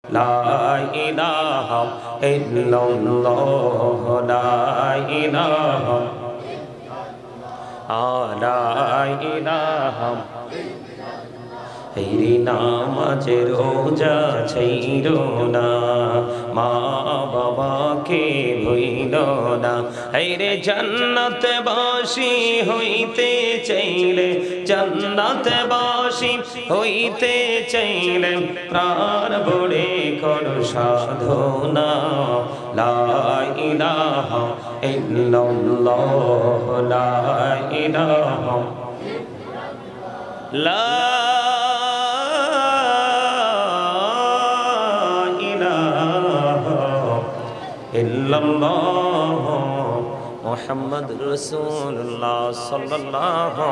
লা ইলাহা ইল্লাল্লাহ লা ইলাহা লা ইলাহা হেরি নামাজে রোজা ছাইরো না মা বাবাকে ভুইল না হেরে জান্নাতে বাসি হইতে চাইলে জান্নাতে বাসি হইতে চাইলে প্রাণ ভরে করো সাধনা লা ইলাহা ইল্লাল্লাহ লা ইলাহা লা ইল্লাল্লাহ মুহাম্মাদুর রাসূলুল্লাহ সাল্লাল্লাহু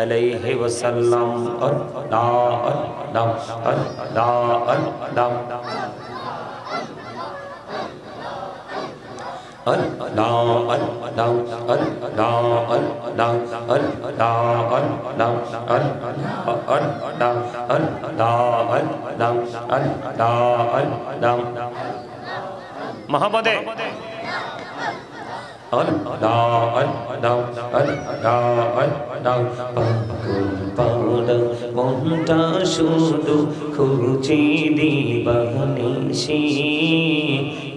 আলাইহি ওয়াসাল্লাম আল্লাহ আল্লাহ আল্লাহ মহাপদে মনটা শুধু খুঁজে দিবানিসি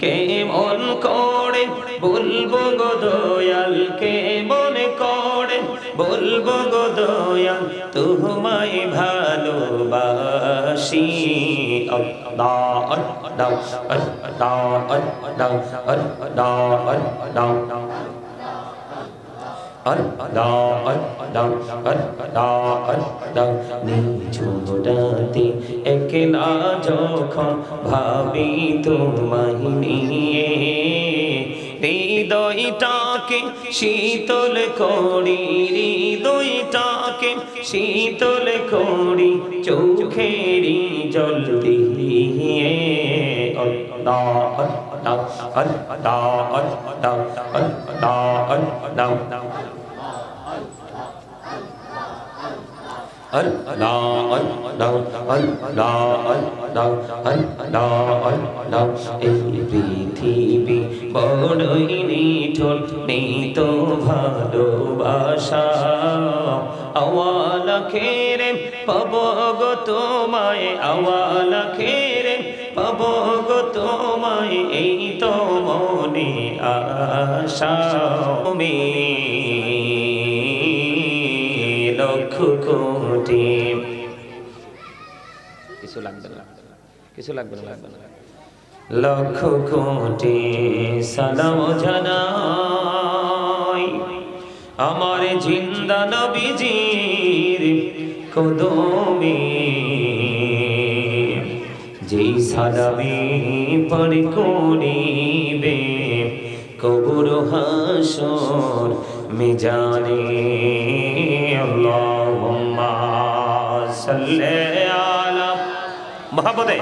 কেমন করে বলবো গো দয়াল কেমন করে বলবো গো দয়াল তোমায় ভালোবাসি আল্লাহ আল্লাহ আল্লাহ আল্লাহ আল্লাহ নিঝুমটাতে একলা যখন ভাবি তোমায় নিয়ে হৃদয়টাকে শীতল করি হৃদয়টাকে শীতল করি চোখেরি জল দিয়ে আল্লাহ আল্লাহ আল্লাহ আল্লাহ আল্লাহ এই পৃথিবী বড়ই নিঠুর নেই তো ভালোবাসা আওয়ালা খেরে পাব গো তোমায় আওয়ালা খেরে পাব গো তোমায় এই তো মনে আশা তুমি লক্ষ কোটি কিছু লাগবে না কিছু লাগবে না লক্ষ কোটি সালাম জানাই আমার জিন্দা নবীজির কদমে যেই সালামে পর করিবে কবর হাসর মিজানে আল্লাহুম্মা সাল্লি আলা মুহাম্মাদে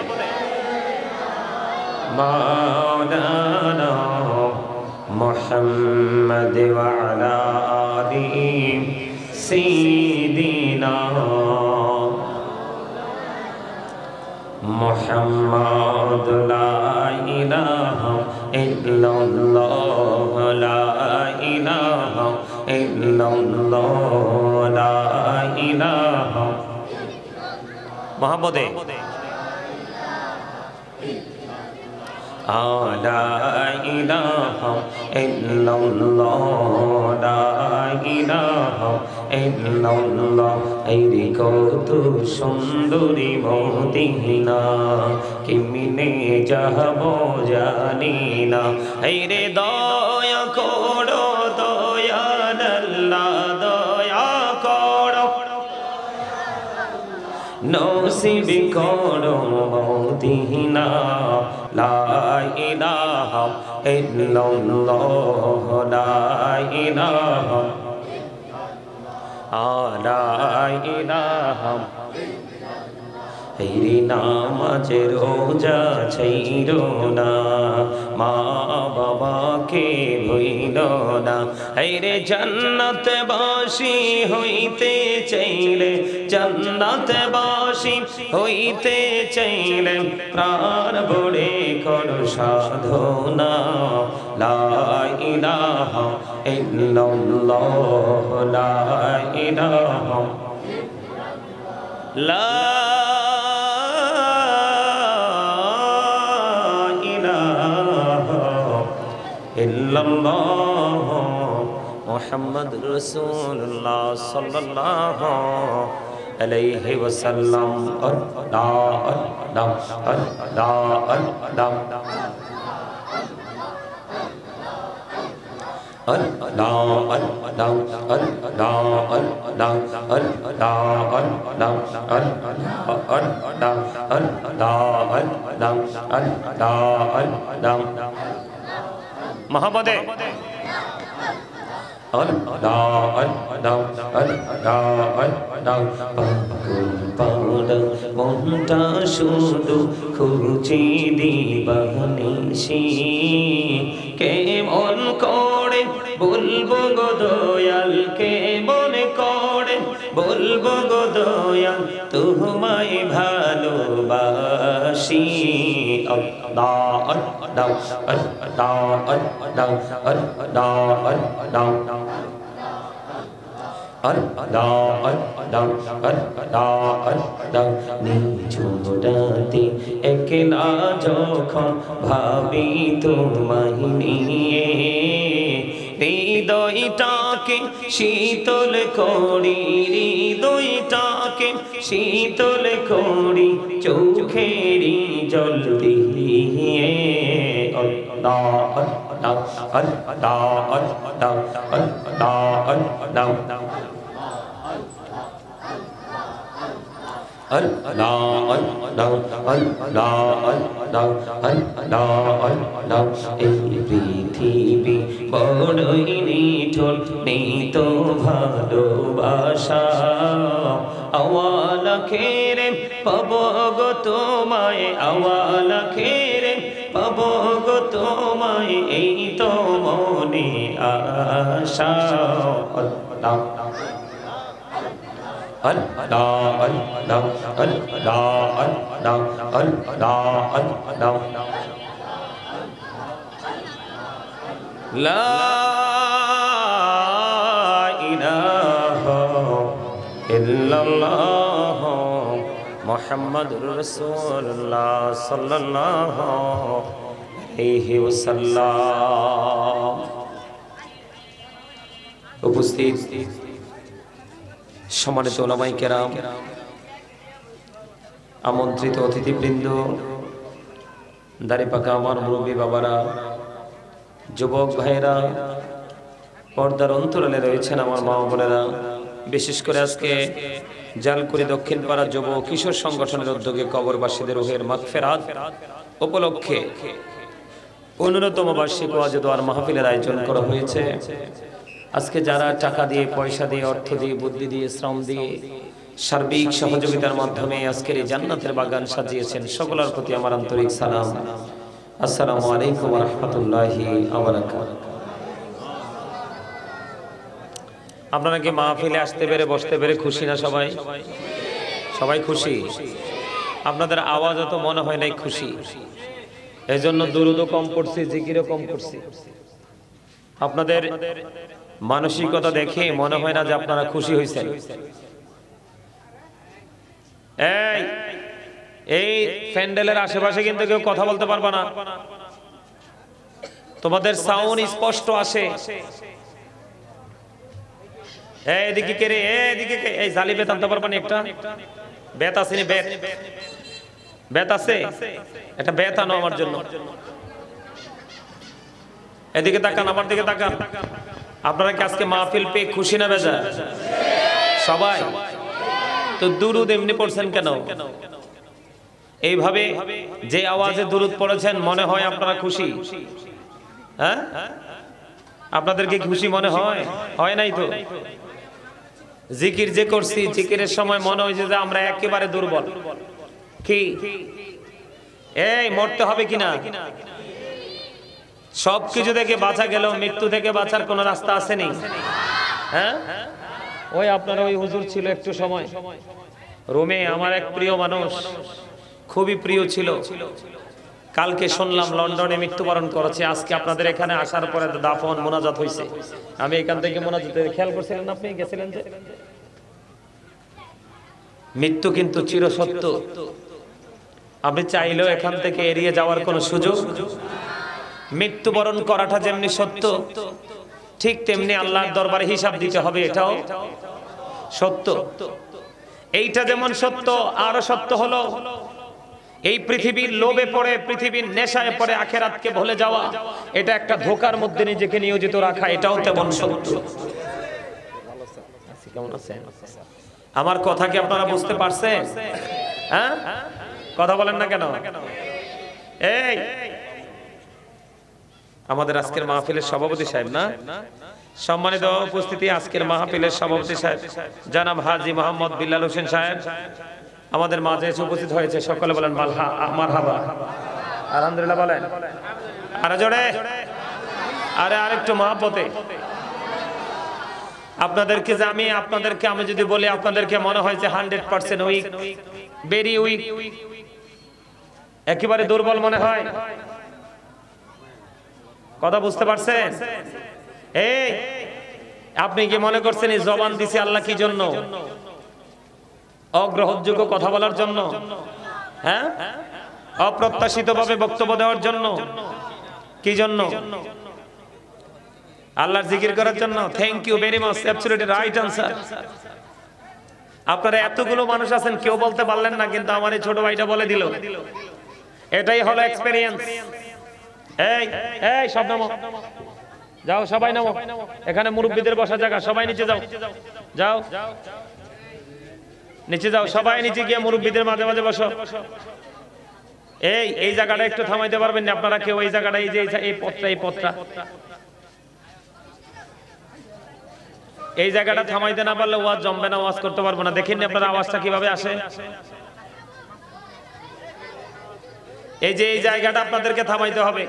মাওলানা মুহাম্মদ ওয়া আলা আলিহি সাইয়্যিদিনা মুহাম্মদ লা ইলাহা ইল্লাল্লাহ লা ইলাহা ইল্লাল্লাহ লা ইলাহা মুহাম্মদে লা ইলাহা ইল্লাল্লাহ লা ইলাহা ইল্লাল্লাহ এই কত সুন্দরী মদিনা কেমনে যাব জানি না এই রে দয়া করো দয়াল আল্লাহ দয়া করো নসিব করো মদিনা লা ইলাহা ইল্লাল্লাহ লা ইলাহা লা ইলাহা হেরি নামাজ রোজা ছাইরো না মা বাবা তোমাকে ভুইল না। হায়রে জান্নাতবাসী হইতে চাইলে, জান্নাতবাসী হইতে চাইলে প্রাণ ভরে করো সাধনা। লা ইলাহা ইল্লাল্লাহ, লা ইলাহা, লা ইলাহা ইল্লাল্লাহ মুহাম্মাদুর রাসূলুল্লাহ সাল্লাল্লাহু আলাইহি ওয়াসাল্লাম। আল্লাহ আল্লাহ আল্লাহ আল্লাহ মোহাম্মদে মনটা শুধু খুঁজে দিবানিশি, কেমন করে বলবো গো দয়াল, কেমন করে বলবো গো দয়াল তোমায় ভালোবাসি। আল্লাহ আল্লাহ আল্লাহ আল্লাহ আল্লাহ নিঝুমরাতে একলা যখন ভাবি তোমায় নিয়ে, হৃদয়টাকে শীতল করি, হৃদয়টাকে শীতল করি চোখেরই জল দিয়ে। আল্লাহ আল্লাহ আল্লাহ আল্লাহ আল্লাহ আল্লাহ এই পৃথিবী বড়ই নিঠুর, নেই তো ভালোবাসা। আওয়ালা খেরে পাবো গো তোমায়, আওয়ালা খেরে পাবো গো তোমায়, এই তো মনে আশা। আল্লাহ আল্লাহ আল্লাহ আল্লাহ আল্লাহ আল্লাহ আল্লাহ লা ইলাহা ইল্লাল্লাহ মুহাম্মাদুর রাসূলুল্লাহ সাল্লাল্লাহু আলাইহি ওয়াসাল্লাম। উপস্থিত সম্মানিত উলামায়ে কেরাম, আমন্ত্রিত অতিথিবৃন্দ, দাড়িপাকা আমার মুরব্বী বাবারা, যুবক ভাইয়েরা, পর্দার অন্তরালে রয়েছেন আমার মা বোনেরা, বিশেষ করে আজকে জালকুড়ি দক্ষিণ পাড়া যুব কিশোর সংগঠনের উদ্যোগে কবরবাসীদের রুহের মাগফিরাত উপলক্ষে 15তম বার্ষিক ওয়াজ দোয়ার মাহফিলের আয়োজন করা হয়েছে। আজকে যারা টাকা দিয়ে, পয়সা দিয়ে, অর্থ দিয়ে, বুদ্ধি দিয়ে, শ্রম দিয়ে, সার্বিক সহযোগিতার মাধ্যমে আজকের এই জান্নাতের বাগান সাজিয়েছেন, সকলের প্রতি আমার আন্তরিক সালাম। আসসালামু আলাইকুম ওয়া রাহমাতুল্লাহি ওয়া বারাকাতুহু। আপনারা কি মাহফিলে আসতে পেরে, বসতে পেরে খুশি না? সবাই সবাই খুশি? আপনাদের আওয়াজও তো মনে হয় নাই খুশি। এই জন্য দুরুদও কম পড়ছি, জিকিরও কম করছি। আপনাদের মানসিকতা দেখে মনে হয় না যে আপনারা খুশি হয়েছেন। এই প্যান্ডেলের আশেপাশে কিন্তু কেউ কথা বলতে পারবে না, তোমাদের সাউন্ড স্পষ্ট আসে। এদিকে কে রে? এদিকে কে? এই জালি বেত আনতে পারবেন? একটা বেত আছে নি? বেত বেত আছে? একটা বেত আনো আমার জন্য। এদিকে তাকান, আমার দিকে তাকান। আপনারা কি আজকে মাহফিল পেয়ে খুশি না বেজা? সবাই তো দুরুদ এমনি পড়ছেন কেন? এইভাবে যে আওয়াজে দুরুদ পড়েছেন মনে হয় আপনারা খুশি। হ্যাঁ, আপনাদেরকে খুশি মনে হয়? হয় নাই তো। জিকির যে করছি, জিকিরের সময় মনে হয়েছে যে আমরা একেবারে দুর্বল। কি এই মরতে হবে কিনা? সবকিছু থেকে বাঁচা গেল, মৃত্যু থেকে বাঁচার কোনো রাস্তা আসেনি। হ্যাঁ, ওই আপনার ওই হুজুর ছিল একটু সময় রোমে, আমার এক প্রিয় মানুষ, খুবই প্রিয় ছিল। কালকে শুনলাম লন্ডনে মৃত্যুবরণ করেছে। আজকে আপনাদের এখানে আসার পরে দাফন মোনাজাত হয়েছে। আমি এখান থেকে মোনাজাতে খেয়াল করছিলেন, আপনি গেছিলেন যে। মৃত্যু কিন্তু চিরসত্য, আপনি চাইলেও এখান থেকে এড়িয়ে যাওয়ার কোনো সুযোগ। মৃত্যুবরণ করাটা যেমনি সত্য, ঠিক তেমনি আল্লাহর দরবারে হিসাব দিতে হবে, এটাও সত্য। এইটা যেমন সত্য, আরো সত্য হলো এই পৃথিবীর লোভে পড়ে, পৃথিবীর নেশায় পড়ে আখেরাতকে ভুলে যাওয়া, এটা একটা ধোঁকার মধ্যে নিজেকে নিয়োজিত রাখা, এটাও তেমন সত্য। কেমন আছেন? আমার কথা কি আপনারা বুঝতে পারছেন? হ্যাঁ, কথা বলেন না কেন? এই আমাদের আজকের মাহফিলের সভাপতি সাহেব না, সম্মানিত উপস্থিতি, আজকের মাহফিলের সভাপতি সাহেব জনাব হাজী মোহাম্মদ বিল্লাল হোসেন সাহেব আমাদের মাঝে এসে উপস্থিত হয়েছে। সকলে বলেন মারহাবা, আলহামদুলিল্লাহ বলেন, আরে জোরে, আরে আরেকটু মহব্বতে। আপনাদেরকে আমি যদি বলি, আপনাদেরকে মনে হয় যে 100% উইক, ভেরি উইক, একেবারে দুর্বল মনে হয়। কথা বুঝতে পারছেন? এই আপনি কি মনে করছেন এই জবান দিছে আল্লাহ কি জন্য? অগ্রহণযোগ্য কথা বলার জন্য? হ্যাঁ, অপ্রত্যাশিতভাবে বক্তব্য দেওয়ার জন্য? কি জন্য? আল্লাহর জিকির করার জন্য? Thank you very much, absolutely right answer. আপনারা এতগুলো মানুষ আছেন, কেউ বলতে পারলেন না, কিন্তু আমার এই ছোট ভাইটা বলে দিল। এটাই হলো এক্সপেরিয়েন্স। এই এই সব নামো, যাও সবাই নামো, এখানে মুরব্বীদের বসার জায়গা, সবাই নিচে যাও, যাও নিচে যাও, সবাই নিচে গিয়ে মুরব্বীদের মাঝে মাঝে বসো। এই জায়গাটা একটু থামাইতে পারবেন না আপনারা কেউ? এই জায়গাটা, এই যে এই পথটা এই জায়গাটা থামাইতে না পারলে ওয়াজ জমবে না, ওয়াজ করতে পারবো না। দেখেন আপনারা আওয়াজটা কিভাবে আসে। এই যে এই জায়গাটা আপনাদেরকে থামাইতে হবে।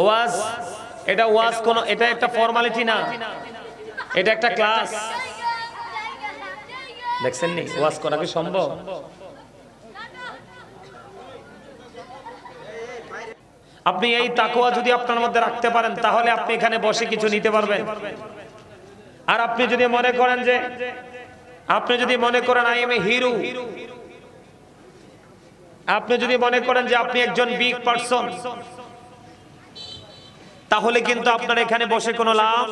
ওয়াজ, এটা ওয়াজ কোন, এটা একটা ফর্মালিটি না, এটা একটা ক্লাস। দেখছেন নি ওয়াজ করা কি সম্ভব? আপনি এই তাকওয়া যদি আপনার মধ্যে রাখতে পারেন, তাহলে আপনি এখানে বসে কিছু নিতে পারবেন। আর আপনি যদি মনে করেন যে, আই এম এ হিরো, আপনি যদি মনে করেন যে আপনি একজন বিগ পারসন, তাহলে কিন্তু আপনার এখানে বসে কোনো লাভ।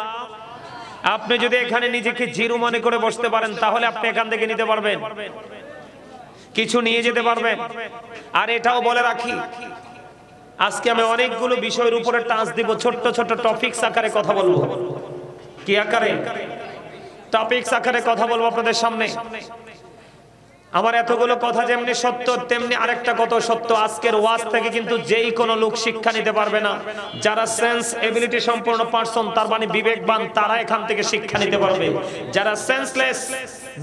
আপনি যদি এখানে নিজেকে জিরো মনে করে বসতে পারেন, তাহলে আপনি এখান থেকে নিতে পারবেন, কিছু নিয়ে যেতে পারবেন। আর এটাও বলে রাখি, আজকে আমি অনেকগুলো বিষয়ের উপরে টাচ দিব, ছোট্ট ছোট্ট টপিকস আকারে কথা বলবো। কি আকারে? টপিকস আকারে কথা বলবো আপনাদের সামনে। আমার এতগুলো কথা যেমনি সত্য, তেমনি আরেকটা কথা সত্য। আজকের ওয়াজ থেকে কিন্তু যেই কোনো লোক শিক্ষা নিতে পারবে না। যারা সেন্স এবিলিটি সম্পন্ন পারসন, তার মানে বিবেকবান, তারা এখান থেকে শিক্ষা নিতে পারবে। যারা সেন্সলেস,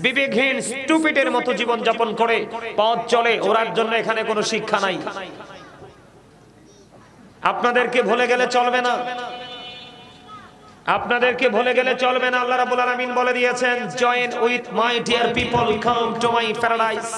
বিবেকহীন, স্টুপিডের মতো জীবন যাপন করে পথ চলে, ওরার জন্য এখানে কোনো শিক্ষা নাই। আপনাদেরকে ভুলে গেলে চলবে না, আপনাদেরকে ভুলে গেলে চলবে না। আল্লাহ রাব্বুল আলামিন বলে দিয়েছেন, join with my dear people, come to my paradise.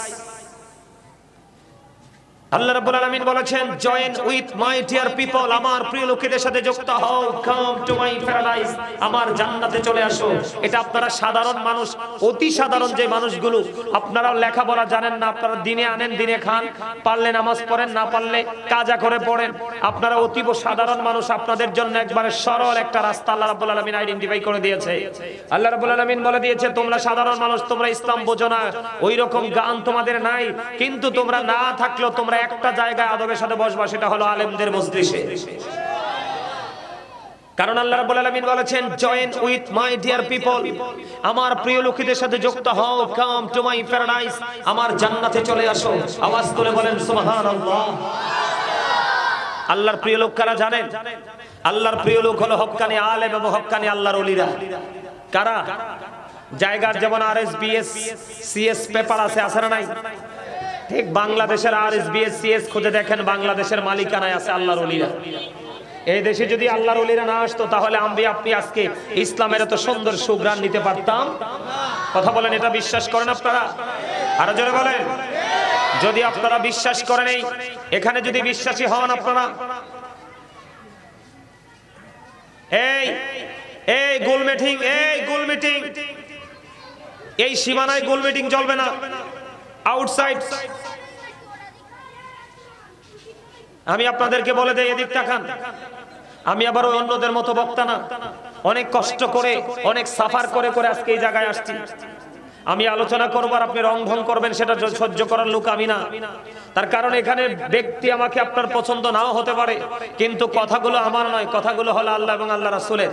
Allah রাব্বুল আলামিন বলেছেন, join with my dear people, আমার প্রিয় লোকেদের সাথে যুক্ত হও, কাম টু মাই প্যারাডাইস, আমার জান্নাতে চলে আসো। এটা আপনারা সাধারণ মানুষ, অতি সাধারণ যে মানুষগুলো, আপনারাও লেখাপড়া জানেন না, আপনারা দিনে আনেন দিনে খান, পারলে নামাজ পড়েন, না পারলে কাজা করে পড়েন, আপনারা অতীব সাধারণ মানুষ। আপনাদের জন্য একবারে সরল একটা রাস্তা আল্লাহ রাব্বুল আলামিন আইডেন্টিফাই করে দিয়েছে। আল্লাহ রাব্বুল আলামিন বলে দিয়েছে, তোমরা সাধারণ মানুষ, তোমরা ইসলাম বোঝো না, ওই রকম জ্ঞান তোমাদের নাই, কিন্তু তোমরা না থাকলেও তোমরা একটা জায়গায় আদবের সাথে বসবা, সেটা হলো আলেমদের মজলিসে। কারণ আল্লাহ রাব্বুল আলামিন বলেছেন, join with my dear people, আমার প্রিয় লোকেদের সাথে যুক্ত হও, কাম টু মাই প্যারাডাইস, আমার জান্নাতে চলে আসো। আওয়াজ করে বলেন সুবহানাল্লাহ। আল্লাহর প্রিয় লোক কারা জানেন? আল্লাহর প্রিয় লোক হলো হক্কানি আলেম এবং হক্কানি আল্লাহর ওলিরা। কারা? জায়গার যেমন RSBS CS পেপার আছে না নাই? ঠিক বাংলাদেশের RSBSCS খুঁজে দেখেন, বাংলাদেশের মালিকানায় আছে আল্লাহর ওলিরা। এই দেশে যদি আল্লাহর ওলিরা না আসতো তাহলে আপনি আজকে ইসলামের এত সুন্দর সুঘ্রাণ নিতে পারতাম? কথা বলেন, এটা বিশ্বাস করেন আপনারা? আরো জোরে বলেন। যদি আপনারা বিশ্বাস করেন, এখানে যদি বিশ্বাসী হন আপনারা, এই গোল মিটিং, এই সীমানায় গোল মিটিং চলবে না, আউটসাইড। আমি আপনাদেরকে বলে দেই, এদিক তাকান। আমি আবার অন্যদের মতো বক্তা না, অনেক কষ্ট করে, অনেক সাফার করে আজকে এই জায়গায় আসছি। আমি আলোচনা করবো আর আপনি রং ঢং করবেন, সেটা সহ্য করার লোক আমি না। তার কারণ এখানে ব্যক্তি আমাকে আপনার পছন্দ নাও হতে পারে, কিন্তু কথাগুলো আমার নয়, কথাগুলো হলো আল্লাহ এবং আল্লাহ রাসূলের।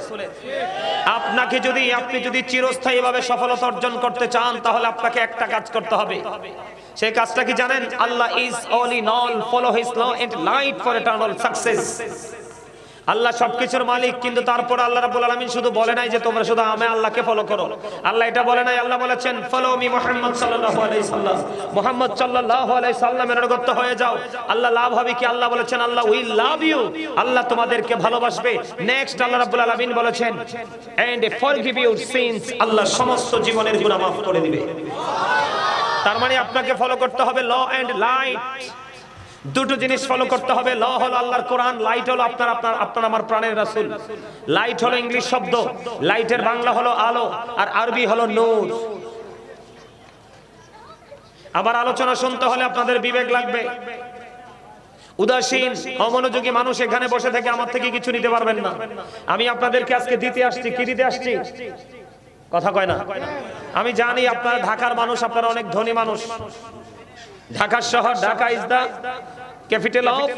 আপনি যদি চিরস্থায়ী ভাবে সফলতা অর্জন করতে চান, তাহলে আপনাকে একটা কাজ করতে হবে। সেই কাজটা কি জানেন? Allah is all in all, follow his law and light for eternal success. Allah সবকিছুর মালিক, কিন্তু তারপর আল্লাহ রাব্বুল আলামিন শুধু বলে নাই যে তোমরা শুধু আমি আল্লাহকে ফলো করো। আল্লাহ এটা বলে নাই। আল্লাহ বলেছেন ফলো মি মুহাম্মদ সাল্লাল্লাহু আলাইহি সাল্লাম, মুহাম্মদ সাল্লাল্লাহু আলাইহি সাল্লামের অনুগত হয়ে যাও। আল্লাহ লাভ হবে কি? আল্লাহ বলেছেন আল্লাহ উইল লাভ ইউ, আল্লাহ তোমাদেরকে ভালোবাসবে। নেক্সট আল্লাহ রাব্বুল আলামিন বলেছেন এন্ড ফরগিভ ইউর সিনস, আল্লাহ সমস্ত জীবনের গুনাহ মাফ করে দিবে। তার মানে আপনাকে ফলো করতে হবে ল এন্ড লাইট, দুটো জিনিস ফলো করতে হবে। ল হলো আল্লাহর কোরআন, লাইট হলো আপনার আমার প্রাণের রাসূল। লাইট হলো ইংলিশ শব্দ, লাইটের বাংলা হলো আলো, আর আরবি হলো নূর। আবার আলোচনা শুনতে হলে আপনাদের বিবেক লাগবে। উদাসীন অমনোযোগী মানুষ এখানে বসে থেকে আমার থেকে কিছু নিতে পারবেন না। আমি আপনাদেরকে আজকে দিতে আসছি। কি দিতে আসছি? কথা কয় না। আমি জানি আপনারা ঢাকার মানুষ, আপনারা অনেক ধনী মানুষ। ঢাকা শহর, Dhaka is the capital of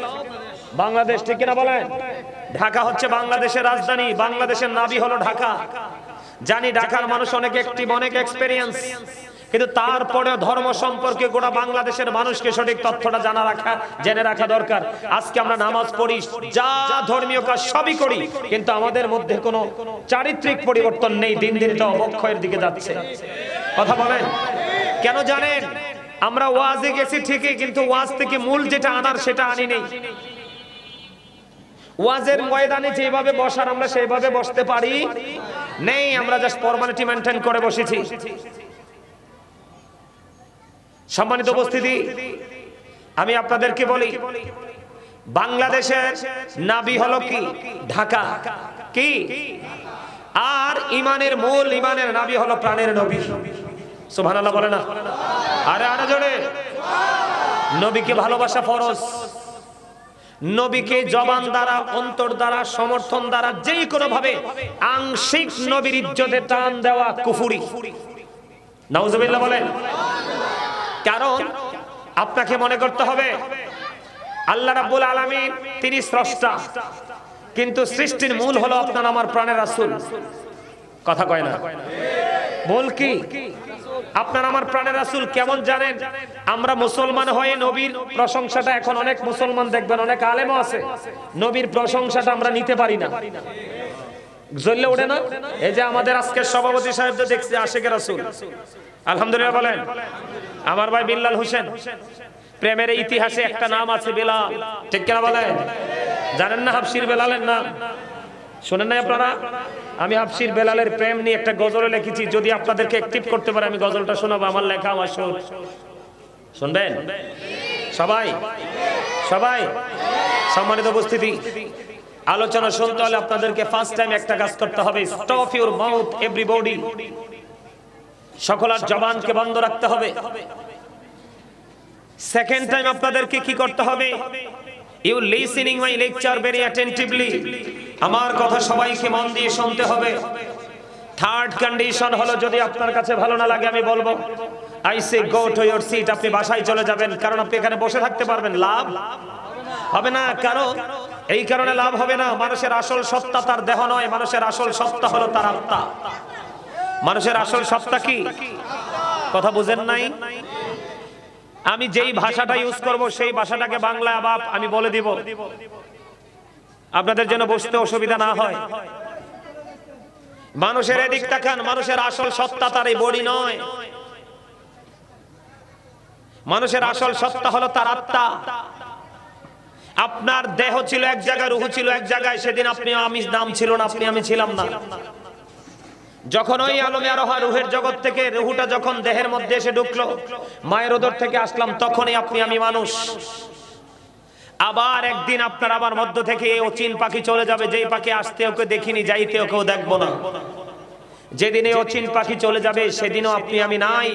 Bangladesh, ঠিক কিনা বলেন? ঢাকা হচ্ছে বাংলাদেশের রাজধানী, বাংলাদেশের নাভি হলো ঢাকা। জানি ঢাকার মানুষ অনেক অ্যাক্টিভ, অনেক এক্সপেরিয়েন্স, কিন্তু তারপরে ধর্ম সম্পর্কে গোটা বাংলাদেশের মানুষকে সঠিক তথ্যটা জেনে রাখা দরকার। আজকে আমরা নামাজ পড়ি, যা ধর্মীয় কাজ সবই করি, কিন্তু আমাদের মধ্যে কোনো চারিত্রিক পরিবর্তন নেই। দিন দিন তো অবক্ষয়ের দিকে যাচ্ছে। কথা বলেন কেন জানেন? আমরা ওয়াজে গেছি ঠিকই, কিন্তু ওয়াজ থেকে মূল যেটা আনার সেটা আনি নেই। ওয়াজের ময়দানে যেভাবে বসার আমরা সেইভাবে বসতে পারি নেই, আমরা জাস্ট ফর্মালিটি মেইনটেইন করে বসেছি। সম্মানিত উপস্থিতি, আমি আপনাদেরকে বলি, বাংলাদেশের নাভি হলো কি? ঢাকা। কি? আর ইমানের মূল, ইমানের নাভি হলো প্রাণের নবী। সুবহানাল্লাহ বলে না? আরে জোরে। নবীকে ভালোবাসা ফরজ। নবীকে জবান দ্বারা, অন্তর দ্বারা, সমর্থন দ্বারা, যেই কোনো ভাবে আংশিক নবীর ইজ্জতে টান দেওয়া কুফরি। নাউজুবিল্লাহ বলেন। কারণ আপনাকে মনে করতে হবে আল্লাহ রাব্বুল আলামিন তিনি স্রষ্টা, কিন্তু সৃষ্টির মূল হলো আপনার আমার প্রাণের রাসূল। কথা কয় না? মূল কি? আপনার আমার প্রাণের রাসূল। কেমন জানেন? আমরা মুসলমান হয়ে নবীর প্রশংসাটা, এখন অনেক মুসলমান দেখবেন, অনেক আলেমও আছে, নবীর প্রশংসাটা আমরা নিতে পারি না। জ্বললে ওঠে না। এই যে আমাদের আজকের সভাপতি সাহেব তো দেখছি আশিকে রাসূল, আলহামদুলিল্লাহ বলেন। আমার ভাই বিল্লাল হোসেন, প্রেমের ইতিহাসে একটা নাম আছে বেলাল, ঠিক কিনা বলেন? জানেন না হাবশির বেলালের নাম? শুনেন না আপনারা? আমি হাবশির বেলালের প্রেম নিয়ে একটা গজল লিখেছি। যদি আপনাদেরকে অ্যাক্টিভ করতে পারে আমি গজলটা শোনাবো। আমার লেখা, আমার সুর। শুনবেন সবাই? সবাই সম্মানিত উপস্থিতি, আলোচনা শুনতে হলে আপনাদেরকে ফার্স্ট টাইম একটা কাজ করতে হবে। Stop your mouth everybody. সকলের জবানকে বন্ধ রাখতে হবে। সেকেন্ড টাইম আপনাদেরকে কি করতে হবে? You listening my lecture very attentively. আমার কথা সবাইকে মন দিয়ে শুনতে হবে। থার্ড কন্ডিশন হলো, যদি আপনার কাছে ভালো না লাগে আমি বলবো, I say go to your seat. আপনি বাসায় চলে যাবেন, কারণ আপনি এখানে বসে থাকতে পারবেন, লাভ হবে না। কারণ এই কারণে লাভ হবে না, মানুষের আসল সত্তা তার দেহ নয়, মানুষের আসল সত্তা হলো তার আত্মা। মানুষের আসল সত্তা কি? কথা বুঝেন নাই? আমি যেই ভাষাটা ইউজ করব সেই ভাষাটাকে বাংলা আবার আমি বলে দিব, আপনাদের জন্য বুঝতে অসুবিধা না হয়। মানুষের এদিক তাকান, মানুষের আসল সত্তা তার এই বডি নয়। মানুষের আসল সত্তা হলো তার আত্মা। আপনার দেহ ছিল এক জায়গায়, রূহ ছিল এক জায়গায়। সেদিন আপনি আমি নাম ছিল না, আপনি আমি ছিলাম না। যখন ওই আলমে আরোহা রূহের জগৎ থেকে রূহটা যখন দেহের মধ্যে এসে ঢুকলো, মায়ের উদর থেকে আসলাম, তখনই আপনি আমি মানুষ। আবার একদিন আপনার আবার মধ্য থেকে অচিন পাখি চলে যাবে, যেই পাখি আসতে ওকে দেখিনি, যাইতে ওকেও দেখবো না। যেদিন এই অচিন পাখি চলে যাবে সেদিনও আপনি আমি নাই।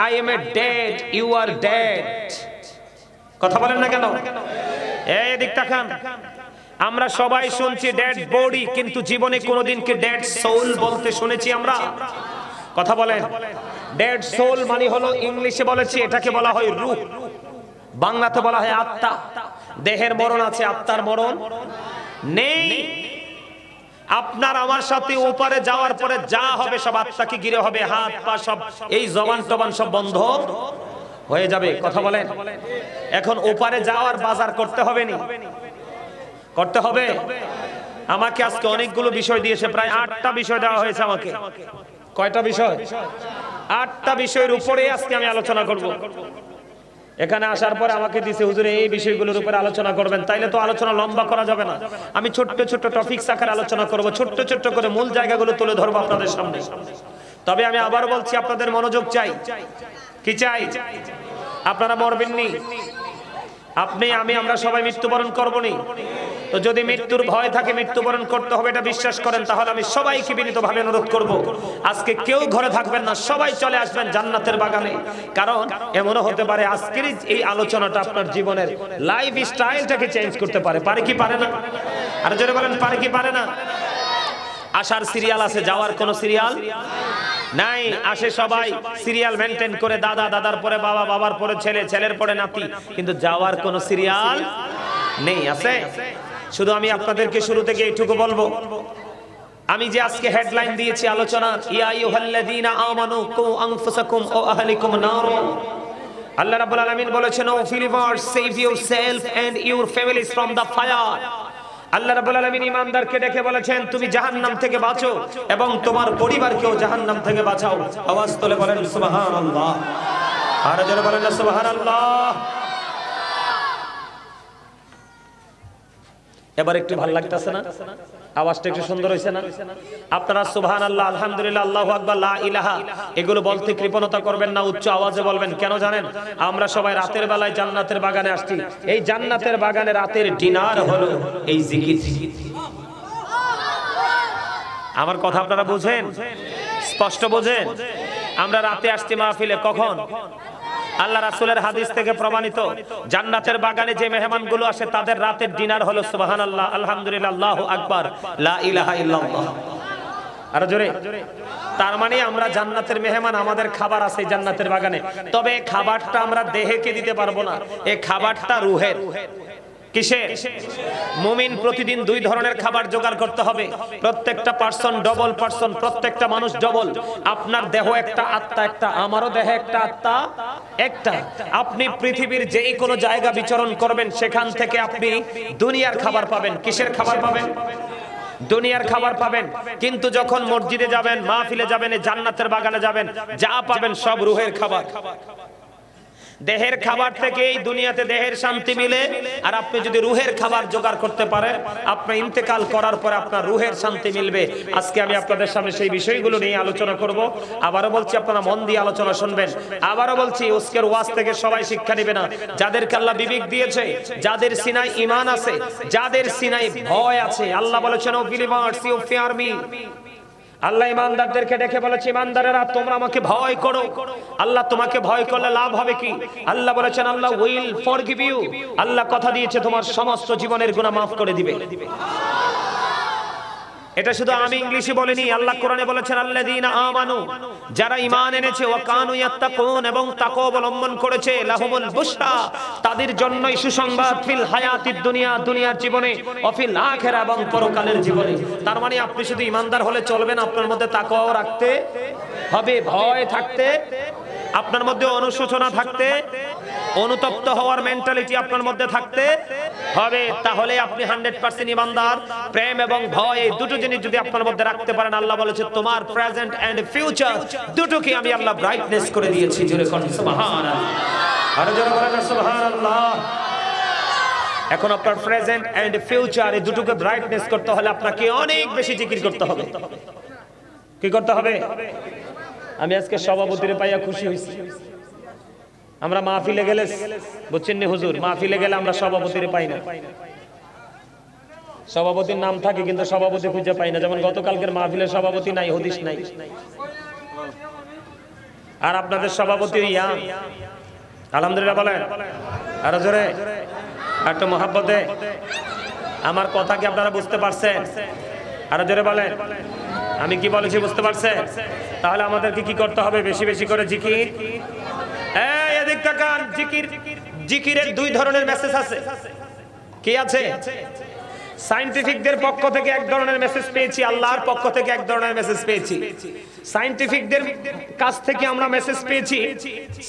I am a dead, you are dead. কথা বলেন না কেন? এই দিক তাকান। আমরা সবাই শুনছি ডেড বডি, কিন্তু জীবনে কোনোদিন কি ডেড সোল বলতে শুনেছি আমরা? কথা বলেন। ডেড সোল মানে হলো, ইংলিশে বলেছি এটাকে বলা হয় রূহ, বাংলাতে বলা হয় আত্মা। দেহের মরণ আছে, আত্মার মরণ নেই। আপনার আমার সাথে ওপারে যাওয়ার পরে যা হবে সব আত্মাকে ঘিরে হবে। হাত পা সব, এই জবান টবান সব বন্ধ হয়ে যাবে। কথা বলেন। এখন ওপারে যাওয়ার বাজার করতে হবে নি? করতে হবে। আমাকে আজকে অনেকগুলো বিষয় দিয়েছে, প্রায় 8টা বিষয় দেওয়া হয়েছে আমাকে। কয়টা বিষয়? 8টা বিষয়ের উপরে আজকে আমি আলোচনা করব। এখানে আসার পরে আমাকে দিছে, হুজুর এই বিষয়গুলোর উপরে আলোচনা করবেন। তাইলে তো আলোচনা লম্বা করা যাবে না। আমি ছোট্ট ছোট্ট টপিকস আকারে আলোচনা করব, ছোট্ট ছোট্ট করে মূল জায়গাগুলো তুলে ধরবো আপনাদের সামনে। তবে আমি আবার বলছি, আপনাদের মনোযোগ চাই। কি চাই? আপনারা মরবেন নি, আপনি আমি আমরা সবাই মৃত্যুবরণ করব নি। তো যদি মৃত্যুর ভয় থাকে, মৃত্যুবরণ করতে হবে এটা বিশ্বাস করেন, তাহলে আমি সবাইকে বিনীতভাবে অনুরোধ করব, আজকে কেউ ঘরে থাকবেন না, সবাই চলে আসবেন জান্নাতের বাগানে। কারণ এমনও হতে পারে আজকের এই আলোচনাটা আপনার জীবনের লাইফ স্টাইলটাকে চেঞ্জ করতে পারে। পারে কি পারে না? আর জোরে বলেন, পারে কি পারে না? আসার সিরিয়াল আছে, যাওয়ার কোনো সিরিয়াল নাই। আসে সবাই সিরিয়াল মেনটেন করে, দাদা, দাদার পরে বাবা, বাবার পরে ছেলে, ছেলের পরে নাতি, কিন্তু যাওয়ার কোনো সিরিয়াল নেই। আছে? শুধু আমি আপনাদেরকে শুরু থেকে এইটুকু বলবো, আমি যে আজকে হেডলাইন দিয়েছি আলোচনা, ইয়া আইয়ুহাল্লাযীনা আমানু কু আনফুসাকুম ওয়া আহলিকুম নার। আল্লাহ রাব্বুল আলামিন বলেছেন, O believers, save yourself and your families from the fire. Allah রাব্বুল আলামিন ঈমানদারকে ডেকে বলেছেন, তুমি জাহান্নাম থেকে বাঁচো এবং তোমার পরিবারকেও জাহান্নাম থেকে বাঁচাও। আওয়াজ তুলে বলেন সুবহানাল্লাহ। আর যারা বলেন না সুবহানাল্লাহ। এবার একটু ভালো লাগতেছে না? আওয়াজটা একটু সুন্দর হয়েছে না? আপনারা সুবহানাল্লাহ, আলহামদুলিল্লাহ, আল্লাহু আকবার, লা ইলাহা এগুলো বলতে কৃপণতা করবেন না, উচ্চ আওয়াজে বলবেন। কেন জানেন? আমরা সবাই রাতের বেলায় জান্নাতের বাগানে আসছি। এই জান্নাতের বাগানে রাতের ডিনার হলো এই জিকির। আমার কথা আপনারা বুঝেন? স্পষ্ট বুঝেন? আমরা রাতে আসছি মাহফিলে, কখন? আল্লাহ রাসূলের হাদিস থেকে প্রমাণিত, জান্নাতের বাগানে যে মেহমানগুলো আসে তাদের রাতের ডিনার হলো সুবহানাল্লাহ, আলহামদুলিল্লাহ, আল্লাহু আকবার, লা ইলাহা ইল্লাল্লাহ। আর জোরে। তার মানে আমরা জান্নাতের মেহমান, আমাদের খাবার আছে জান্নাতের বাগানে। তবে খাবারটা আমরা দেহকে দিতে পারবো না, এই খাবারটা রূহের। কিসের? মুমিন প্রতিদিন 2 ধরনের খাবার জোগাড় করতে হবে। প্রত্যেকটা পার্সন ডবল পার্সন, প্রত্যেকটা মানুষ ডবল। আপনার দেহ একটা, আত্মা একটা, আমারও দেহ একটা, আত্মা একটা। আপনি পৃথিবীর যেই কোনো জায়গা বিচরণ করবেন, সেখান থেকে আপনি দুনিয়ার খাবার পাবেন। কিসের খাবার পাবেন? দুনিয়ার খাবার পাবেন। কিন্তু যখন মসজিদে যাবেন, মাহফিলে যাবেন, এই জান্নাতের বাগানে যাবেন, যা পাবেন সব রূহের খাবার। দেহের খাবার থেকে এই দুনিয়াতে দেহের শান্তি মিলে। আর আপনি যদি রূহের খাবার জোগাড় করতে পারেন, আপনি ইন্তেকাল করার পরে আপনার রূহের শান্তি মিলবে। আজকে আমি আপনাদের সামনে সেই বিষয়গুলো নিয়ে আলোচনা করব। আবারও বলছি, আপনারা মন দিয়ে আলোচনা শুনবেন। আবারও বলছি, উস্কের ওয়াজ থেকে সবাই শিক্ষা নেবে না। যাদেরকে আল্লাহ বিবেক দিয়েছে, যাদের সিনায় ঈমান আছে, যাদের সিনায় ভয় আছে, আল্লাহ বলেছেন, O believers, you fear me. Allah ইমানদারদেরকে ডেকে বলেছে, ইমানদারেরা তোমরা আমাকে ভয় করো। আল্লাহ তোমাকে ভয় করলে লাভ হবে কি? আল্লাহ বলেছেন, আল্লাহ উইল ফরগিভ ইউ। আল্লাহ কথা দিয়েছে তোমার সমস্ত জীবনের গুনাহ মাফ করে দিবে। এটা শুধু আমি ইংলিশে বলিনি, আল্লাহ কোরআনে বলেছেন, আল্লাযীনা আমানু, যারা ঈমান এনেছে, ওয়া কানু ইয়াত্তাকুন, এবং তাকওয়া অবলম্বন করেছে, লাহুমুল বুশরা, তাদের জন্যই সুসংবাদ, ফিল হায়াতিদ দুনিয়া, দুনিয়ার জীবনে, ওয়া ফিল আখিরা, এবং পরকালের জীবনে। তার মানে আপনি শুধু ঈমানদার হলে চলবে না, আপনার মধ্যে তাকওয়াও রাখতে হবে, ভয় থাকতে, আপনার মধ্যে অনুশোচনা থাকতে, অনুতপ্ত হওয়ার মেন্টালিটি আপনার মধ্যে থাকতে হবে। তাহলে আপনি 100% ঈমানদার। প্রেম এবং ভয়, এই দুটো জিনিস যদি আপনার মধ্যে রাখতে পারেন, আল্লাহ বলেছে তোমার প্রেজেন্ট এন্ড ফিউচার দুটোকে আমি আল্লাহ ব্রাইটনেস করে দিয়েছি। জোরে কোন সুবহানাল্লাহ। আরো জোরে বলেন না সুবহানাল্লাহ। এখন আপনার প্রেজেন্ট এন্ড ফিউচার এই দুটোকে ব্রাইটনেস করতে হলে আপনাকে অনেক বেশি জিকির করতে হবে। কি করতে হবে? আমি আজকে সভাপতিরে পাইয়া খুশি হইছি। আমরা মাহফিলে গেলে, বুঝছেন নি হুজুর, মাহফিলে গেলে আমরা সভাপতিরে পাই না। সভাপতির নাম থাকে কিন্তু সভাপতি খুঁজে পাই না। যেমন গতকালকের মাহফিলের সভাপতি নাই, হদিস নাই। আর আপনাদের সভাপতি ইয়াং, আলহামদুলিল্লাহ বলেন আরো জোরে, একটু মহাব্বতে। আমার কথা কি আপনারা বুঝতে পারছেন? আরো জোরে বলেন, আমি কি বলেছি বুঝতে পারছেন? তাহলে আমাদেরকে কি করতে হবে? বেশি বেশি করে জিকির। এই এদিক তাকান, জিকির, জিকিরের দুই ধরনের মেসেজ আছে। কি আছে? সায়েন্টিফিকদের পক্ষ থেকে এক ধরনের মেসেজ পেয়েছি, আল্লাহর পক্ষ থেকে এক ধরনের মেসেজ পেয়েছি। সায়েন্টিফিকদের কাছ থেকে আমরা মেসেজ পেয়েছি,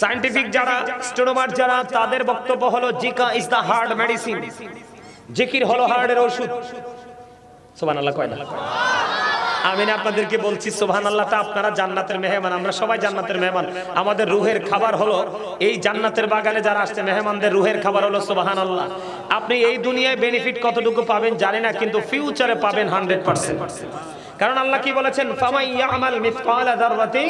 সায়েন্টিফিক যারা, স্ট্রোনোমার যারা, তাদের বক্তব্য হলো জিকা ইজ দা হার্ট মেডিসিন। জিকির হলো হার্টের ওষুধ। সুবহানাল্লাহ কয় না? আমি না আপনাদেরকে বলছি সুবহানাল্লাহটা আপনারা জান্নাতের মেহমান, আমরা সবাই জান্নাতের মেহমান। আমাদের রুহের খাবার হলো এই জান্নাতের বাগানে যারা আসছে, মেহমানদের রুহের খাবার হলো সুবহানাল্লাহ। আপনি এই দুনিয়ায় বেনিফিট কতটুকু পাবেন জানি না, কিন্তু ফিউচারে পাবেন 100%। কারণ আল্লাহ কি বলেছেন? ফামাই ইয়ামাল মিসকালা যাররাতিন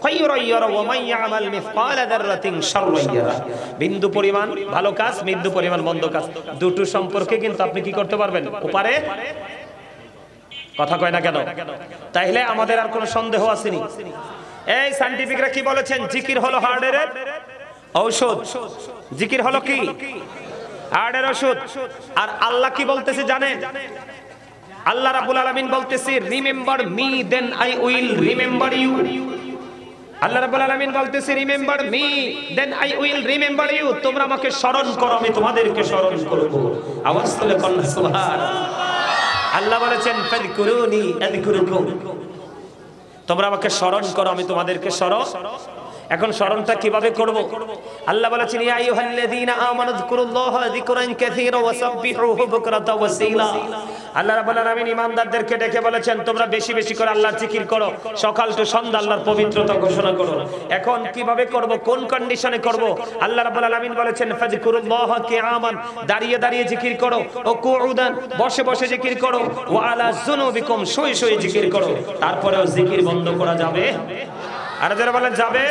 খায়রান ইয়ারা ওয়া মান ইয়ামাল মিসকালা যাররাতিন শাররান ইয়ারা। বিন্দু পরিমাণ ভালো কাজ, বিন্দু পরিমাণ মন্দ কাজ, দুটো সম্পর্কে কিন্তু আপনি কি করতে পারবেন? ওপারে কথা কয় না কেন? তাইলে আমাদের আর কোনো সন্দেহ আসেনি। এই সায়েন্টিফিকরা কি বলেছেন? জিকির হলো হার্টের ঔষধ। জিকির হলো কি? হার্টের ঔষধ। আর আল্লাহ কি বলতেছে জানেন? আল্লাহ রাব্বুল আলামিন বলতেছে, remember me then I will remember you. Allah রাব্বুল আলামিন বলতেছে, remember me then I will remember you. তোমরা আমাকে স্মরণ করো, আমি তোমাদেরকে স্মরণ করব। আওয়াজ তুলে কোন সুবহানাল্লাহ। আল্লাহ বলেছেন ফাযকুরুনি আযকুরুকুম, তোমরা আমাকে স্মরণ করো, আমি তোমাদেরকে স্মরণ। এখন স্মরণটা কিভাবে করব? আল্লাহ বলেছেন ইয়া আইয়ুহাল্লাযীনা আমানু যকুরুল্লাহা যিকরান কাসীরা ওয়া সাব্বিহুহু বুকরাতাও ওয়া আসীলা। আল্লাহ রাব্বুল আলামিন ঈমানদারদেরকে ডেকে বলেছেন তোমরা বেশি বেশি করে আল্লাহর জিকির করো, সকাল টু সন্ধ্যা আল্লাহর পবিত্রতা ঘোষণা করো। এখন কিভাবে করব, কোন কন্ডিশনে করব? আল্লাহ রাব্বুল আলামিন বলেছেন ফাযকুরুল্লাহা কিয়ামান, দাঁড়িয়ে দাঁড়িয়ে জিকির করো, ও কুউদান, বসে বসে জিকির করো, ওয়া আলা যুনুবিকুম, শুয়ে শুয়ে জিকির করো। তারপরেও জিকির বন্ধ করা যাবে? আর যারা বলেন যাবে?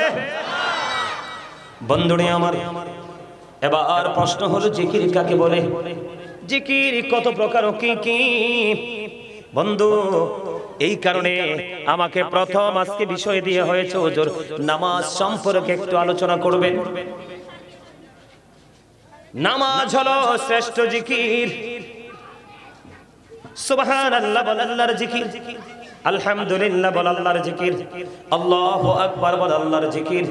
বন্ধুরে আমার, এবার প্রশ্ন হলো জিকির কাকে বলে? জিকির কত প্রকার ও কি কি? বন্ধু, এই কারণে আমাকে প্রথম আজকে বিষয় দিয়ে হয়েছে হুজুর নামাজ সম্পর্কে একটু আলোচনা করবেন। নামাজ হলো শ্রেষ্ঠ জিকির। সুবহানাল্লাহ বল আল্লাহর জিকির, আলহামদুলিল্লাহ বল আল্লাহর জিকির, আল্লাহু আকবার বল আল্লাহর জিকির,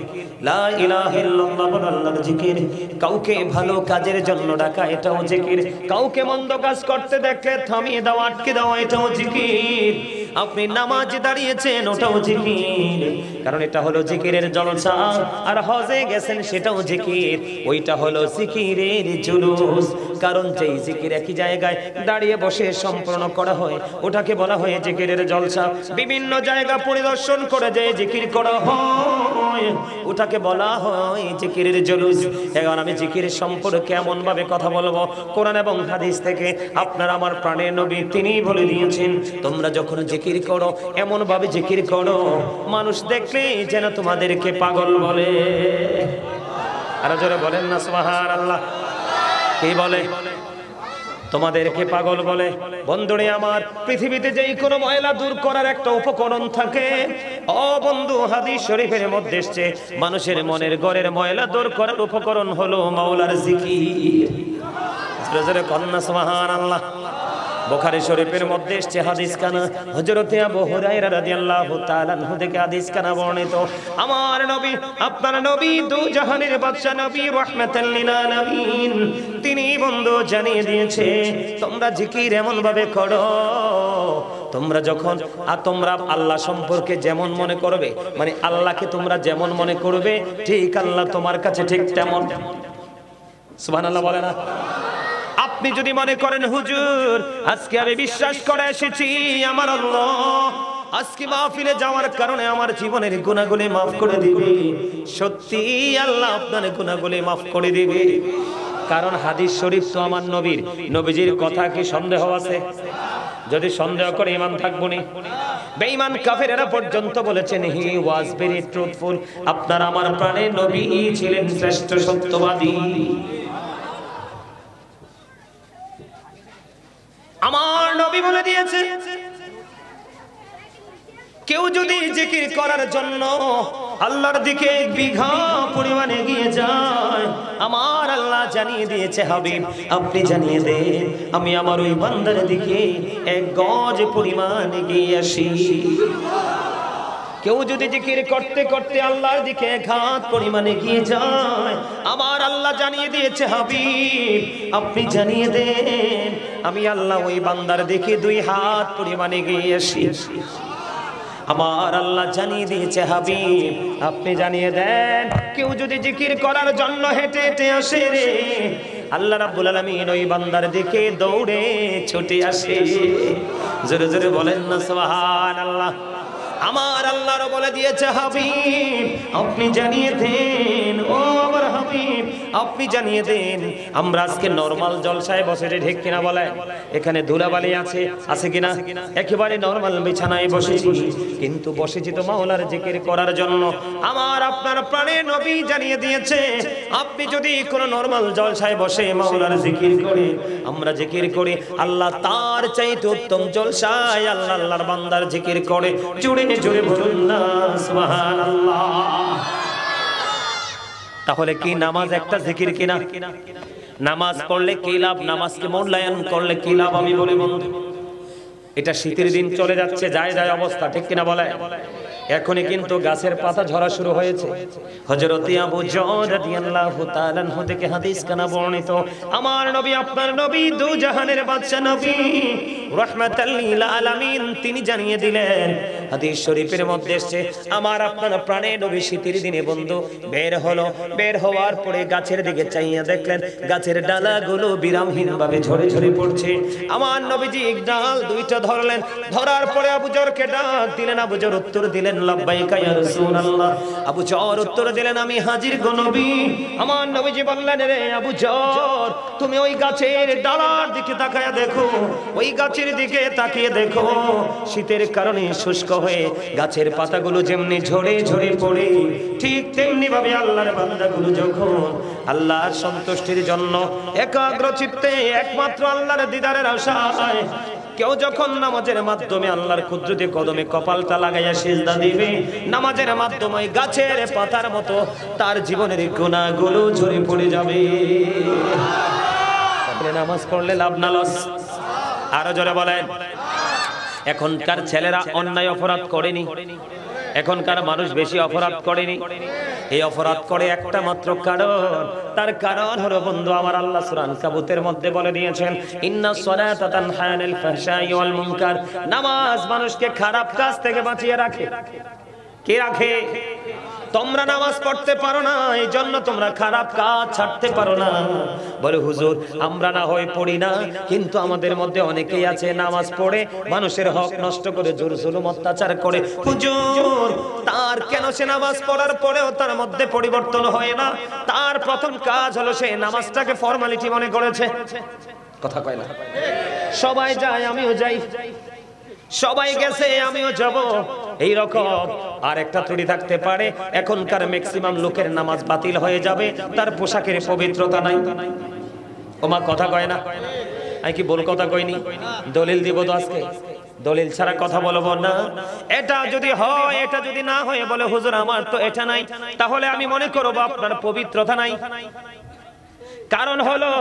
লা ইলাহা ইল্লাল্লাহ বল আল্লাহর জিকির। কাউকে ভালো কাজের জন্য ডাকা, এটাও জিকির। কাউকে মন্দ কাজ করতে দেখলে থামিয়ে দাও, আটকে দাও, এটাও জিকির। আপনি নামাজে দাঁড়িয়েছেন, ওটাও জিকির, কারণ এটা হলো জিকিরের জলসা। আর হজে গেছেন, সেটাও জিকির। ওইটা হলো জিকিরের জুলুস, কারণ যেই জিকির একই জায়গায় দাঁড়িয়ে বসে সম্পূর্ণ করা হয়, ওটাকে বলা হয় জিকিরের জলসা। বিভিন্ন জায়গা পরিদর্শন করে যে জিকির করা হয়, ওটাকে বলা হয় জিকিরের জুলুস। এখন আমি জিকিরের সম্পর্কে এমন ভাবে কথা বলবো, কোরআন এবং হাদিস থেকে আপনার আমার প্রাণের নবী তিনি বলে দিয়েছেন, তোমরা যখন জিকির করো এমন ভাবে জিকির করো মানুষ দেখলে যেন তোমাদেরকে পাগল বলে। আর জোরে বলেন না সুবহানাল্লাহ। কি বলে? তোমাদেরকে পাগল বলে। বন্ধুরে আমার, পৃথিবীতে যেই কোনো ময়লা দূর করার একটা উপকরণ থাকে, ও বন্ধু, হাদিস শরীফের মধ্যে এসেছে মানুষের মনের ঘরের ময়লা দূর করার উপকরণ হলো মাওলার জিকির। জোরে কন্না সুবহানাল্লাহ। বুখারী শরীফের মধ্যে এসেছে হাদিস কানা, হযরতে আবু হুরায়রা রাদিয়াল্লাহু তাআলা আনহু থেকে হাদিস কানা বর্ণিত। আমার নবী, আপনার নবী, দু জাহানের বাদশা নবী, রাহমাতাল লিল আলামিন, তিনি বন্ধু জানিয়ে দিয়েছে তোমরা জিকির এমন ভাবে করো, তোমরা যখন তোমরা আল্লাহ সম্পর্কে যেমন মনে করবে, মানে আল্লাহকে তোমরা যেমন মনে করবে, ঠিক আল্লাহ তোমার কাছে ঠিক তেমন। সুবহানাল্লাহ বলে না? আপনি যদি মনে করেন হুজুর আজকে আমি বিশ্বাস করে এসেছি আমার আল্লাহ আজকে মাহফিলে যাওয়ার কারণে আমার জীবনের গুনাহগুলি মাফ করে দিবে। সত্যি আল্লাহ আপনার গুনাহগুলি মাফ করে দিবে। কারণ হাদিস শরীফ তো আমার নবীজির কথা কি সন্দেহ আছে? যদি সন্দেহ করে ঈমান থাকবো না। বেঈমান কাফেররা পর্যন্ত বলেছেন হি ওয়াজ ভেরি ট্রুথফুল, আপনার আমার প্রাণের নবী ছিলেন শ্রেষ্ঠ সত্যবাদী। আমার নবী বলে দিয়েছে কেউ যদি জিকির করার জন্য আল্লাহর দিকে বিঘা পরিমাণে এগিয়ে যায়, আমার আল্লাহ জানিয়ে দিয়েছে হাবিব আপনি জানিয়ে দেন আমি আমার ওই বান্দার দিকে 1 গজ পরিমাণ এগিয়ে আসি। কেউ যদি জিকির করতে করতে আল্লাহর দিকে 1 হাত পরিমাণ এগিয়ে যায়, আমার আল্লাহ জানিয়ে দিয়েছে হাবিব আপনি জানিয়ে দেন আমি আল্লাহ ওই বান্দার দিকে 2 হাত পরিমাণ এগিয়ে আসি। আমার আল্লাহ জানিয়ে দিয়েছে হাবিব আপনি জানিয়ে দেন কেউ যদি জিকির করার জন্য হেঁটে হেঁটে আসে রে, আল্লাহ রাব্বুল আলামিন ওই বান্দার দিকে দৌড়ে ছুটে আসে। জোরে জোরে বলেন না সুবহানাল্লাহ। আমার আল্লাহর বলে দিয়েছে হাবিব আপনি জানিয়ে দেন, ও আমার হাবিব আপনি জানিয়ে দেন আমরা আজকে নরমাল জলসায় বসেছি, ঠিক কিনা বলে? এখানে ধুলাবালি আছে কিনা? একেবারে নরমাল বিছানায় বসেছি, কিন্তু বসেছি তো মাওলার জিকির করার জন্য। আমার আপনার প্রাণের নবী জানিয়ে দিয়েছে আপনি যদি কোনো নরমাল জলসায় বসে মাওলার জিকির করে, আমরা জিকির করি, আল্লাহ তার চাইতে উত্তম জলসায় আল্লাহ আল্লাহর বান্দার জিকির করে। জুড়ে জোরে বলুন না সুবহানাল্লাহ। তাহলে কি নামাজ একটা জিকির কিনা? নামাজ পড়লে কি লাভ? নামাজকে মূল্যায়ন করলে কি লাভ? আমি বলি বন্ধু, এটা শীতের দিন চলে যাচ্ছে, যায় যায় অবস্থা, ঠিক কিনা বলে? এখনই কিন্তু গাছের পাতা ঝরা শুরু হয়েছে। হযরত আবু যর রাদিয়াল্লাহু তাআলা আনহু থেকে হাদিস কানা বর্ণিত, আমার নবী আপনার নবী দু জাহানের বাদশা নবী রাহমাতাল লিল আলামিন তিনি জানিয়ে দিলেন, হাদিস শরীফের মধ্যে এসেছে আমার আপনার প্রাণের নবী শীতের দিনে বন্ধু বের হলো, বের হওয়ার পরে গাছের দিকে চাইয়া দেখলেন গাছের ডালাগুলো বিরামহীন ভাবে ঝরে ঝরে পড়ছে। আমার নবীজি এক ডাল 2টা ধরলেন, ধরার পরে আবু যরকে ডাক দিলেন। আবু যর উত্তর দিলেন লাব্বাইকা ইয়া রাসূলুল্লাহ। আবু যর উত্তর দিলেন আমি হাজির গো নবী। আমার নবীজি বললেন রে আবু যর তুমি ওই গাছের ডালার দিকে তাকায়া দেখো, ওই গাছের দিকে তাকিয়ে দেখো, শীতের কারণে শুষ্ক হয়ে গাছের পাতাগুলো যেমনি ঝরে ঝরে পড়ে, ঠিক তেমনি ভাবে আল্লাহর বান্দাগুলো যখন আল্লাহর সন্তুষ্টির জন্য একাগ্র চিত্তে একমাত্র আল্লাহর দিদারের আশায় কেউ যখন নামাজের মাধ্যমে আল্লাহর কুদরতি কদমে কপালটা লাগাইয়া সিজদা দিবে, নামাজের মাধ্যমে গাছের পাতার মতো তার জীবনের গুনাহগুলো ঝরে পড়ে যাবে। আপনি নামাজ পড়লে লাভ না লস? আরো জোরে বলেন। এখনকার ছেলেরা অন্যায় অপরাধ করেনি, এখনকার মানুষ বেশি অপরাধ করেনি। এই অপরাধ করে একটা মাত্র কারণ, তার কারণ হলো বন্ধু আমার আল্লাহ সূরা আনকাবুতের মধ্যে বলে দিয়েছেন ইন্নাস সালাতা তানহা আনিল ফাহশাই ওয়াল মুনকার, নামাজ মানুষকে খারাপ কাজ থেকে বাঁচিয়ে রাখে। কে রাখে? তোমরা নামাজ পড়তে পারো না, এই জন্য তোমরা খারাপ কাজ ছাড়তে পারো না। বলে হুজুর আমরা না হয় পড়ি না, কিন্তু আমাদের মধ্যে অনেকেই আছে নামাজ পড়ে মানুষের হক নষ্ট করে, জোর জুলুম অত্যাচার করে। হুজুর তার কেন সে নামাজ পড়ার পরেও তার মধ্যে পরিবর্তন হয় না? তার প্রথম কাজ হলো সে নামাজটাকে ফর্মালিটি মনে করেছে। কথা কয় না? সবাই যায় আমিও যাই, সবাই গেছে আমিও যাব, এই রকম। আর একটা ত্রুটি থাকতে পারে, এখনকার ম্যাক্সিমাম লোকের নামাজ বাতিল হয়ে যাবে, তার পোশাকের পবিত্রতা নাই। ওমা কথা কয় না? আমি কি বল কথা কইনি? দলিল দিব তো আজকে, দলিল ছাড়া কথা বলবো না। এটা যদি হয়, এটা যদি না হয় বলে হুজুর আমার তো এটা নাই, তাহলে আমি মনে করব আপনার পবিত্রতা নাই। কারণ হলো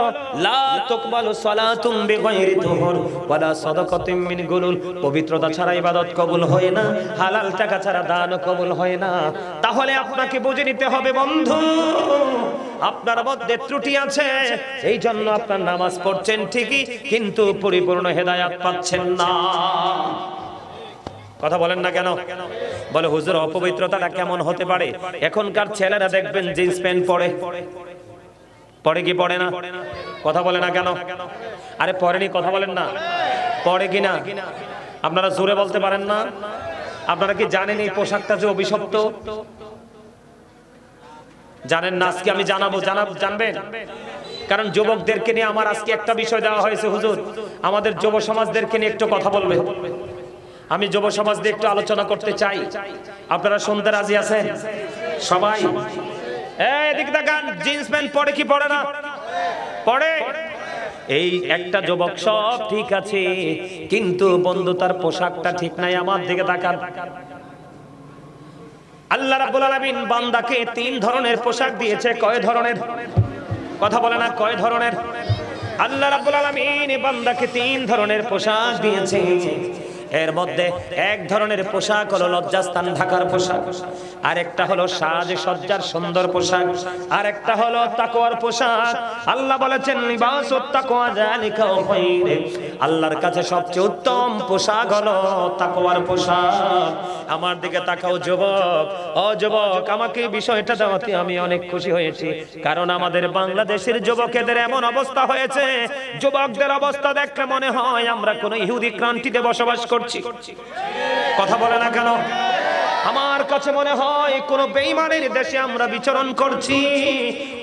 লা তুকবালু সালাতুম বিগাইরি তুহুর ওয়ালা সাদাকাতুম মিন গুলুল, পবিত্রতা ছাড়া ইবাদত কবুল হয় না, হালাল টাকা ছাড়া দান কবুল হয় না। তাহলে আপনাকে বুঝে নিতে হবে বন্ধু আপনার মধ্যে ত্রুটি আছে, এই জন্য আপনার নামাজ পড়ছেন ঠিকই, কিন্তু পরিপূর্ণ হেদায়েত পাচ্ছেন না। কথা বলেন না কেন? বলে হুজুর অপবিত্রতাটা কেমন হতে পারে? এখনকার ছেলেরা দেখবেন জিন্স প্যান্ট পরে, পড়ে কি পড়ে না? কথা বলে না কেন? আরে পড়েনি, কথা বলেন না, পড়ে কিনা? আপনারা জোরে বলতে পারেন না? আপনারা কি জানেন এই পোশাকটা যে অভিশপ্ত? জানেন না? আজকে আমি জানবেন। কারণ যুবকদেরকে নিয়ে আমার আজকে একটা বিষয় দেওয়া হয়েছে, হুজুর আমাদের যুব সমাজদেরকে নিয়ে একটু কথা বলবে। আমি যুব সমাজ নিয়ে একটু আলোচনা করতে চাই। আপনারা শুনতে রাজি আছেন সবাই? এদিক দেখান, জিন্স প্যান্ট পরে কি পরে না? পরে। এই একটা যুবক সব ঠিক আছে, কিন্তু বন্ধু তার পোশাকটা ঠিক নাই। আমার দিকে তাকান। আল্লাহ রাব্বুল আলামিন বান্দাকে 3 ধরনের পোশাক দিয়েছে। কয় ধরনের? কথা বলে না, কয় ধরনের? আল্লাহ রাব্বুল আলামিন বান্দাকে 3 ধরনের পোশাক দিয়েছে। এর মধ্যে এক ধরনের পোশাক হলো লজ্জাস্থান ঢাকার পোশাক, আর একটা হলো সাজে সজ্জার সুন্দর পোশাক, আর একটা হলো তাকওয়ার পোশাক। আল্লাহ বলেছেন লিবাসুত তাকওয়া যালিকা খায়র, আল্লাহর কাছে সবচেয়ে উত্তম পোশাক হলো তাকওয়ার পোশাক। আমার দিকে তাকাও যুবক, ও যুবক, আমাকে বিষয়টা দেওয়াতে আমি অনেক খুশি হয়েছি, কারণ আমাদের বাংলাদেশের যুবকদের এমন অবস্থা হয়েছে, যুবকদের অবস্থা দেখলে মনে হয় আমরা কোন ইহুদি ক্রান্তিতে বসবাস করছি। কথা বলে না কেন? আমার কাছে মনে হয় কোন বেঈমানের দেশে আমরা বিচরণ করছি,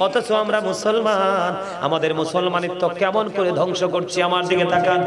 অথচ আমরা মুসলমান। আমাদের মুসলমানিত্ব কেমন করে ধ্বংস করছি? আমার দিকে তাকান।